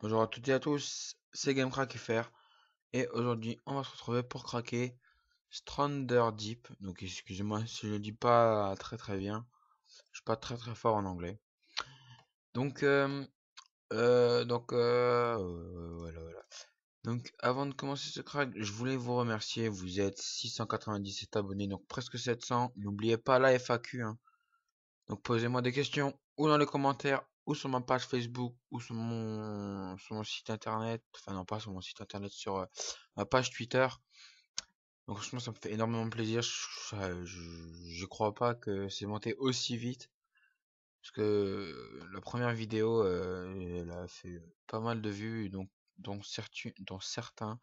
Bonjour à toutes et à tous, c'est GameCrackFR et aujourd'hui on va se retrouver pour craquer Strander Deep. Donc excusez-moi si je le dis pas très bien, je suis pas très fort en anglais. Donc voilà. Donc avant de commencer ce crack, je voulais vous remercier. Vous êtes 697 abonnés, donc presque 700. N'oubliez pas la FAQ, hein. Donc posez-moi des questions ou dans les commentaires ou sur ma page Facebook ou sur mon site internet. Enfin non, pas sur mon site internet, sur ma page Twitter. Donc franchement ça me fait énormément plaisir. Je crois pas que c'est monté aussi vite. Parce que la première vidéo elle a fait pas mal de vues, donc dont certains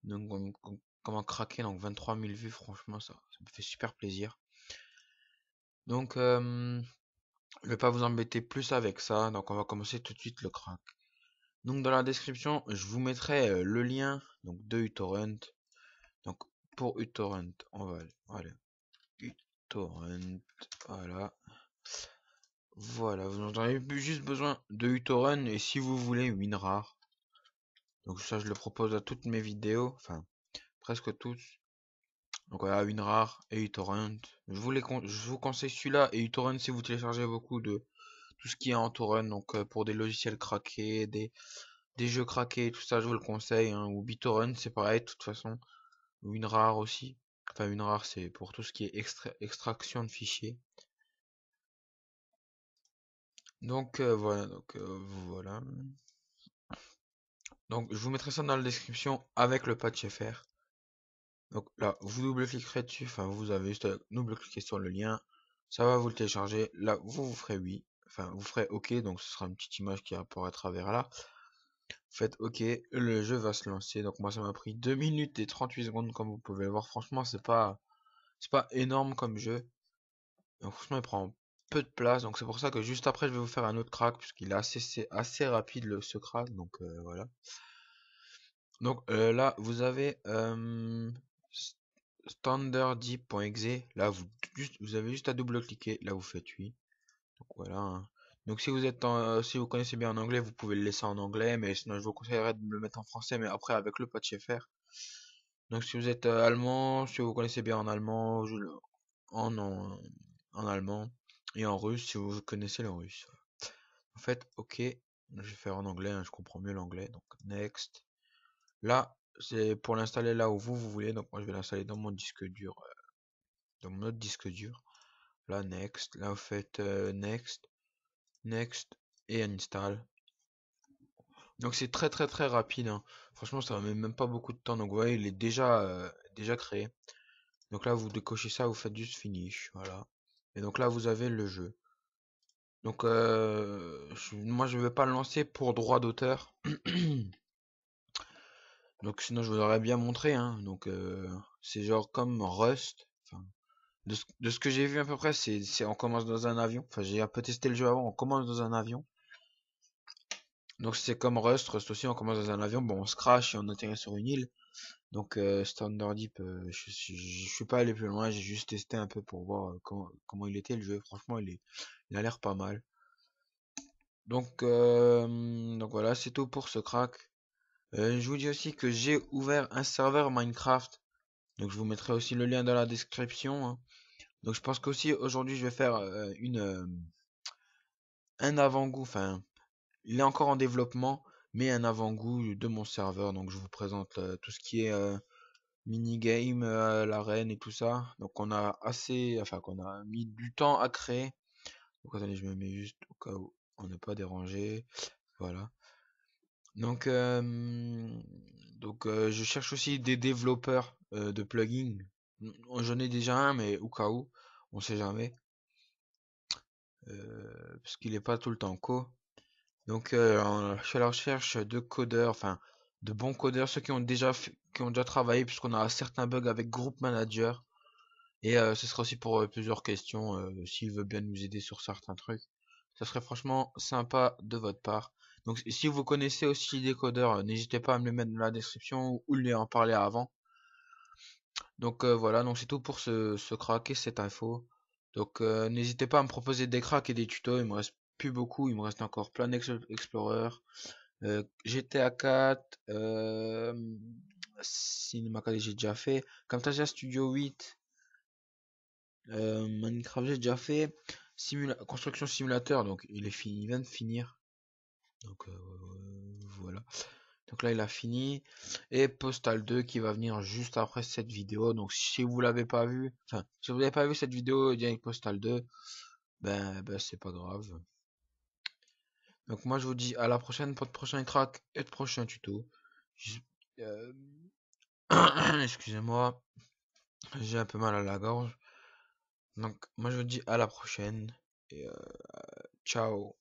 donc, comment craquer, donc 23 000 vues. Franchement ça me fait super plaisir. Donc je vais pas vous embêter plus avec ça, donc on va commencer tout de suite le crack. Donc dans la description, je vous mettrai le lien donc de uTorrent. Donc pour uTorrent, on va aller uTorrent, voilà. Voilà, vous en avez juste besoin de uTorrent et si vous voulez WinRAR. Donc ça je le propose à toutes mes vidéos, enfin presque toutes. Donc voilà, WinRAR et uTorrent. Je vous conseille celui-là et uTorrent si vous téléchargez beaucoup de tout ce qui est en torrent, donc pour des logiciels craqués, des jeux craqués, tout ça, je vous le conseille, hein. Ou BitTorrent, c'est pareil, de toute façon. Ou WinRAR aussi. Enfin, WinRAR, c'est pour tout ce qui est extraction de fichiers. Donc voilà, voilà. Donc je vous mettrai ça dans la description avec le patch FR. Donc là, vous double-cliquerez dessus, enfin vous avez juste à double-cliquer sur le lien, ça va vous le télécharger. Là, vous ferez oui, enfin vous ferez OK, donc ce sera une petite image qui apparaîtra vers là. Faites OK, le jeu va se lancer. Donc moi ça m'a pris 2 minutes et 38 secondes comme vous pouvez le voir. Franchement c'est pas énorme comme jeu. Donc franchement il prend peu de place. Donc c'est pour ça que juste après je vais vous faire un autre crack puisqu'il est assez rapide ce crack. Donc voilà. Donc là vous avez standarddeep.exe. Là vous avez juste à double cliquer. Là vous faites oui. Donc voilà, hein. Donc si vous connaissez bien en anglais, vous pouvez le laisser en anglais, mais sinon je vous conseillerais de le mettre en français, mais après avec le patch FR. Donc si vous êtes allemand, si vous connaissez bien en allemand, en allemand et en russe si vous connaissez le russe. En fait, ok, je vais faire en anglais, hein, je comprends mieux l'anglais. Donc next. Là, c'est pour l'installer là où vous voulez. Donc moi je vais l'installer dans mon disque dur, dans mon autre disque dur. Là next. Là vous faites next. Next et install. Donc c'est très rapide, hein. Franchement ça met même pas beaucoup de temps. Donc vous voyez il est déjà créé. Donc là vous décochez ça, vous faites juste finish, voilà. Et donc là vous avez le jeu. Donc moi je vais pas le lancer pour droit d'auteur. Donc sinon je vous l'aurais bien montré, hein. Donc c'est genre comme Rust. Enfin, de ce que j'ai vu à peu près, c'est on commence dans un avion. Enfin j'ai un peu testé le jeu avant, on commence dans un avion. Donc c'est comme Rust aussi, on commence dans un avion, bon on se crash et on atterrit sur une île. Donc Standard Deep, je suis pas allé plus loin, j'ai juste testé un peu pour voir comment il était le jeu. Franchement il a l'air pas mal. Donc voilà, c'est tout pour ce crack. Je vous dis aussi que j'ai ouvert un serveur Minecraft. Donc je vous mettrai aussi le lien dans la description, hein. Donc je pense qu'aussi aujourd'hui je vais faire un avant-goût, enfin il est encore en développement, mais un avant-goût de mon serveur. Donc je vous présente tout ce qui est minigame, l'arène et tout ça. Donc qu'on a mis du temps à créer. Donc attendez, je me mets juste au cas où on n'est pas dérangé. Voilà. Donc, je cherche aussi des développeurs de plugins. J'en ai déjà un, mais au cas où, on sait jamais, parce qu'il est pas tout le temps co. Donc, je suis à la recherche de codeurs, enfin, de bons codeurs, ceux qui ont déjà travaillé, puisqu'on a certains bugs avec Group Manager. Et ce sera aussi pour plusieurs questions, s'il veut bien nous aider sur certains trucs. Ça serait franchement sympa de votre part. Donc si vous connaissez aussi des codeurs, n'hésitez pas à me le mettre dans la description ou lui en parler avant. Donc voilà, donc c'est tout pour ce crack et cette info. Donc n'hésitez pas à me proposer des cracks et des tutos, il me reste plus beaucoup, il me reste encore plein d'Explorer, GTA 4, Cinema 4 j'ai déjà fait. Camtasia Studio 8, Minecraft j'ai déjà fait. Construction simulateur, donc il est fini, il vient de finir. Donc voilà. Donc là il a fini. Et Postal 2 qui va venir juste après cette vidéo. Donc si vous l'avez pas vu, enfin si vous n'avez pas vu cette vidéo avec Postal 2, ben c'est pas grave. Donc moi je vous dis à la prochaine pour de prochains cracks et de prochains tutos. Euh, Excusez-moi, j'ai un peu mal à la gorge. Donc moi je vous dis à la prochaine et ciao.